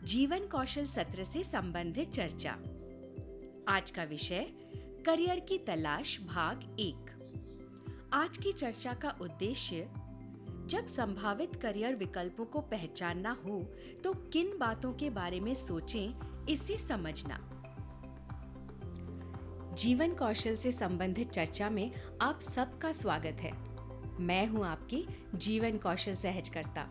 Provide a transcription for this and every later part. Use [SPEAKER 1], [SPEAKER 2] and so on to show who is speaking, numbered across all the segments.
[SPEAKER 1] जीवन कौशल सत्र से संबंधित चर्चा। आज का विषय करियर की तलाश भाग 1। आज की चर्चा का उद्देश्य जब संभावित करियर विकल्पों को पहचानना हो तो किन बातों के बारे में सोचें, इसे समझना। जीवन कौशल से संबंधित चर्चा में आप सबका स्वागत है। मैं हूं आपकी जीवन कौशल सहजकर्ता।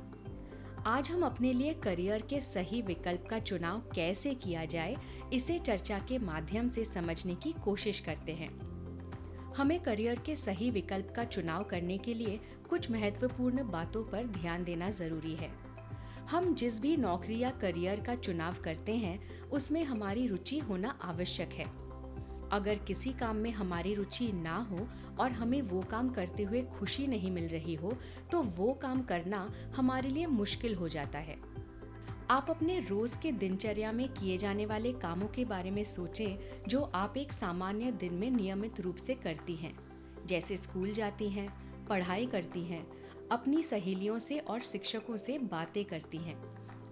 [SPEAKER 1] आज हम अपने लिए करियर के सही विकल्प का चुनाव कैसे किया जाए, इसे चर्चा के माध्यम से समझने की कोशिश करते हैं। हमें करियर के सही विकल्प का चुनाव करने के लिए कुछ महत्वपूर्ण बातों पर ध्यान देना जरूरी है। हम जिस भी नौकरी या करियर का चुनाव करते हैं, उसमें हमारी रुचि होना आवश्यक है। अगर किसी काम में हमारी रुचि ना हो और हमें वो काम करते हुए खुशी नहीं मिल रही हो, तो वो काम करना हमारे लिए मुश्किल हो जाता है। आप अपने रोज के दिनचर्या में किए जाने वाले कामों के बारे में सोचें जो आप एक सामान्य दिन में नियमित रूप से करती हैं, जैसे स्कूल जाती हैं, पढ़ाई करती हैं, अपनी सहेलियों से और शिक्षकों से बातें करती हैं,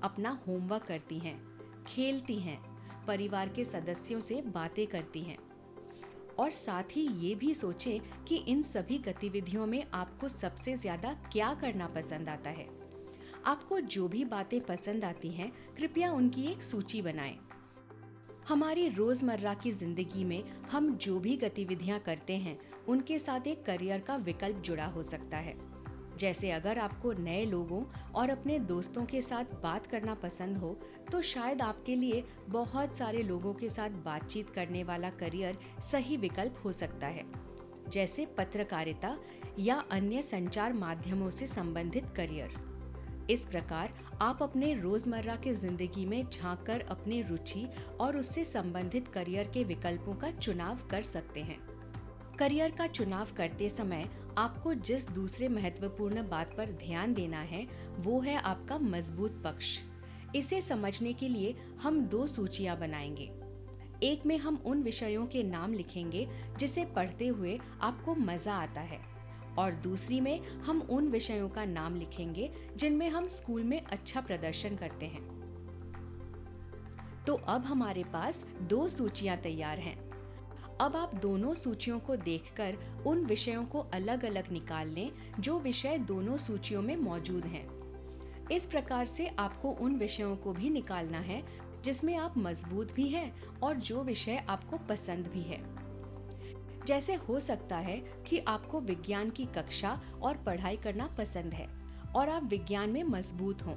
[SPEAKER 1] अपना होमवर्क करती हैं, खेलती हैं, परिवार के सदस्यों से बातें करती हैं। और साथ ही ये भी सोचें कि इन सभी गतिविधियों में आपको सबसे ज्यादा क्या करना पसंद आता है। आपको जो भी बातें पसंद आती हैं, कृपया उनकी एक सूची बनाएं। हमारी रोजमर्रा की जिंदगी में हम जो भी गतिविधियां करते हैं, उनके साथ एक करियर का विकल्प जुड़ा हो सकता है। जैसे अगर आपको नए लोगों और अपने दोस्तों के साथ बात करना पसंद हो, तो शायद आपके लिए बहुत सारे लोगों के साथ बातचीत करने वाला करियर सही विकल्प हो सकता है, जैसे पत्रकारिता या अन्य संचार माध्यमों से संबंधित करियर। इस प्रकार आप अपने रोजमर्रा की जिंदगी में झांककर अपनी रुचि और उससे संबंधित करियर के विकल्पों का चुनाव कर सकते हैं। करियर का चुनाव करते समय आपको जिस दूसरे महत्वपूर्ण बात पर ध्यान देना है, वो है आपका मजबूत पक्ष। इसे समझने के लिए हम 2 सूचियां बनाएंगे। एक में हम उन विषयों के नाम लिखेंगे जिसे पढ़ते हुए आपको मजा आता है, और दूसरी में हम उन विषयों का नाम लिखेंगे जिनमें हम स्कूल में अच्छा प्रदर्शन करते हैं। तो अब हमारे पास 2 सूचियां तैयार हैं। अब आप दोनों सूचियों को देखकर उन विषयों को अलग अलग निकाल लें जो विषय दोनों सूचियों में मौजूद हैं। इस प्रकार से आपको उन विषयों को भी निकालना है जिसमें आप मजबूत भी हैं और जो विषय आपको पसंद भी है। जैसे हो सकता है कि आपको विज्ञान की कक्षा और पढ़ाई करना पसंद है और आप विज्ञान में मजबूत हों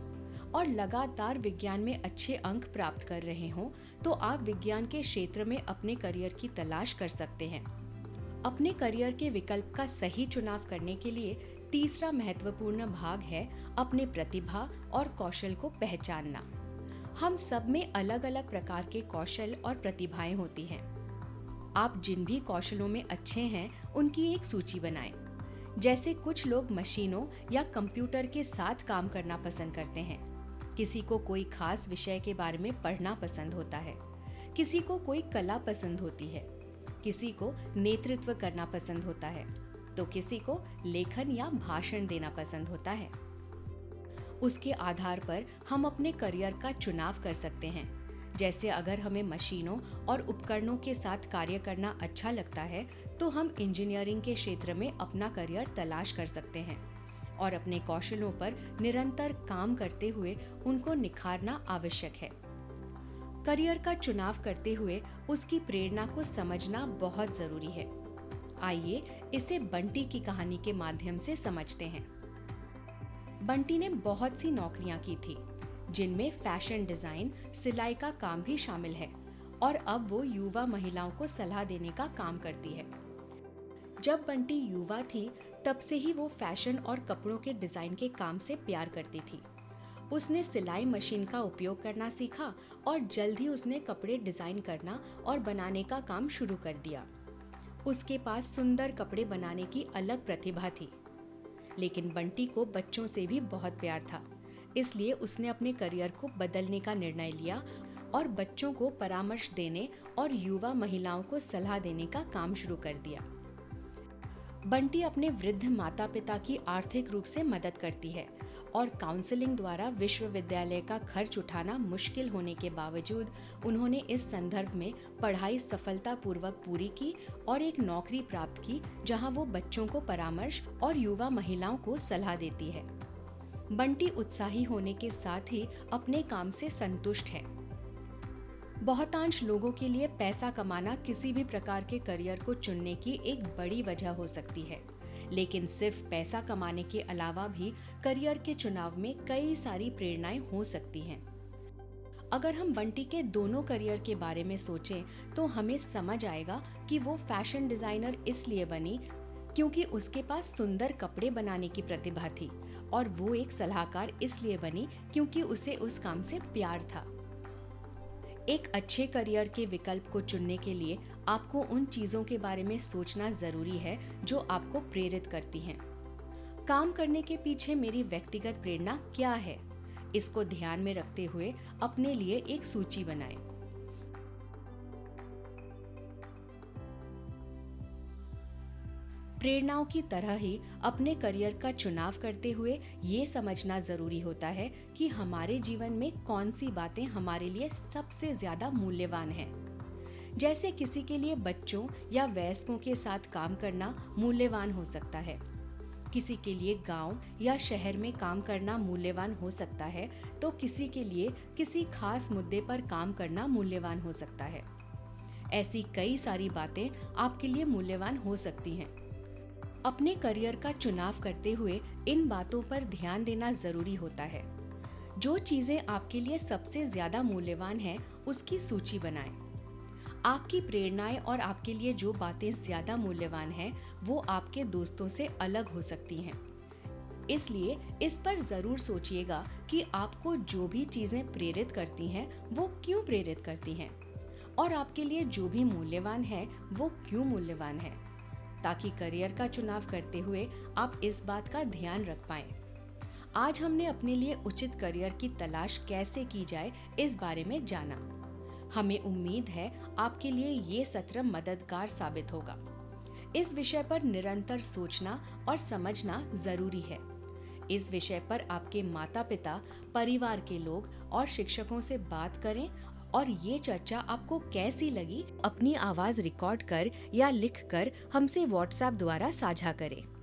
[SPEAKER 1] और लगातार विज्ञान में अच्छे अंक प्राप्त कर रहे हों, तो आप विज्ञान के क्षेत्र में अपने करियर की तलाश कर सकते हैं। अपने करियर के विकल्प का सही चुनाव करने के लिए तीसरा महत्वपूर्ण भाग है अपने प्रतिभा और कौशल को पहचानना। हम सब में अलग अलग प्रकार के कौशल और प्रतिभाएं होती हैं। आप जिन भी कौशलों में अच्छे हैं, उनकी एक सूची बनाएं। जैसे कुछ लोग मशीनों या कंप्यूटर के साथ काम करना पसंद करते हैं, किसी को कोई खास विषय के बारे में पढ़ना पसंद होता है, किसी को कोई कला पसंद होती है, किसी को नेतृत्व करना पसंद होता है, तो किसी को लेखन या भाषण देना पसंद होता है। उसके आधार पर हम अपने करियर का चुनाव कर सकते हैं। जैसे अगर हमें मशीनों और उपकरणों के साथ कार्य करना अच्छा लगता है, तो हम इंजीनियरिंग के क्षेत्र में अपना करियर तलाश कर सकते हैं और अपने कौशलों पर निरंतर काम करते हुए उनको निखारना आवश्यक है। करियर का चुनाव करते हुए उसकी प्रेरणा को समझना बहुत जरूरी है। आइए इसे बंटी की कहानी के माध्यम से समझते हैं। बंटी ने बहुत सी नौकरियां की थी, जिनमें फैशन डिजाइन, सिलाई का काम भी शामिल है, और अब वो युवा महिलाओं को सलाह देने का काम करती है। जब बंटी युवा थी, तब से ही वो फैशन और कपड़ों के डिजाइन के काम से प्यार करती थी। उसने सिलाई मशीन का उपयोग करना सीखा और जल्द ही उसने कपड़े डिजाइन करना और बनाने का काम शुरू कर दिया। उसके पास सुंदर कपड़े बनाने की अलग प्रतिभा थी। लेकिन बंटी को बच्चों से भी बहुत प्यार था, इसलिए उसने अपने करियर को बदलने का निर्णय लिया और बच्चों को परामर्श देने और युवा महिलाओं को सलाह देने का काम शुरू कर दिया। बंटी अपने वृद्ध माता पिता की आर्थिक रूप से मदद करती है और काउंसलिंग द्वारा विश्वविद्यालय का खर्च उठाना मुश्किल होने के बावजूद उन्होंने इस संदर्भ में पढ़ाई सफलतापूर्वक पूरी की और एक नौकरी प्राप्त की जहां वो बच्चों को परामर्श और युवा महिलाओं को सलाह देती है। बंटी उत्साही होने के साथ ही अपने काम से संतुष्ट है। बहुतांश लोगों के लिए पैसा कमाना किसी भी प्रकार के करियर को चुनने की एक बड़ी वजह हो सकती है, लेकिन सिर्फ पैसा कमाने के अलावा भी करियर के चुनाव में कई सारी प्रेरणाएं हो सकती हैं। अगर हम बंटी के दोनों करियर के बारे में सोचें तो हमें समझ आएगा कि वो फैशन डिजाइनर इसलिए बनी क्योंकि उसके पास सुंदर कपड़े बनाने की प्रतिभा थी, और वो एक सलाहकार इसलिए बनी क्योंकि उसे उस काम से प्यार था। एक अच्छे करियर के विकल्प को चुनने के लिए आपको उन चीजों के बारे में सोचना जरूरी है जो आपको प्रेरित करती हैं। काम करने के पीछे मेरी व्यक्तिगत प्रेरणा क्या है, इसको ध्यान में रखते हुए अपने लिए एक सूची बनाएं। प्रेरणाओं की तरह ही अपने करियर का चुनाव करते हुए ये समझना जरूरी होता है कि हमारे जीवन में कौन सी बातें हमारे लिए सबसे ज्यादा मूल्यवान हैं। जैसे किसी के लिए बच्चों या वयस्कों के साथ काम करना मूल्यवान हो सकता है, किसी के लिए गांव या शहर में काम करना मूल्यवान हो सकता है, तो किसी के लिए किसी खास मुद्दे पर काम करना मूल्यवान हो सकता है। ऐसी कई सारी बातें आपके लिए मूल्यवान हो सकती हैं। अपने करियर का चुनाव करते हुए इन बातों पर ध्यान देना जरूरी होता है। जो चीजें आपके लिए सबसे ज्यादा मूल्यवान हैं, उसकी सूची बनाएं। आपकी प्रेरणाएं और आपके लिए जो बातें ज्यादा मूल्यवान हैं, वो आपके दोस्तों से अलग हो सकती हैं। इसलिए इस पर जरूर सोचिएगा कि आपको जो भी चीजें प्रेरित करती हैं, वो क्यों प्रेरित करती हैं, और आपके लिए जो भी मूल्यवान है, वो क्यों मूल्यवान है, ताकि करियर का चुनाव करते हुए आप इस बात का ध्यान रख पाएं। आज हमने अपने लिए उचित करियर की तलाश कैसे की जाए, इस बारे में जाना। हमें उम्मीद है आपके लिए ये सत्र मददगार साबित होगा। इस विषय पर निरंतर सोचना और समझना जरूरी है। इस विषय पर आपके माता-पिता, परिवार के लोग और शिक्षकों से बात करें, और ये चर्चा आपको कैसी लगी अपनी आवाज रिकॉर्ड कर या लिख कर हमसे व्हाट्सएप द्वारा साझा करें।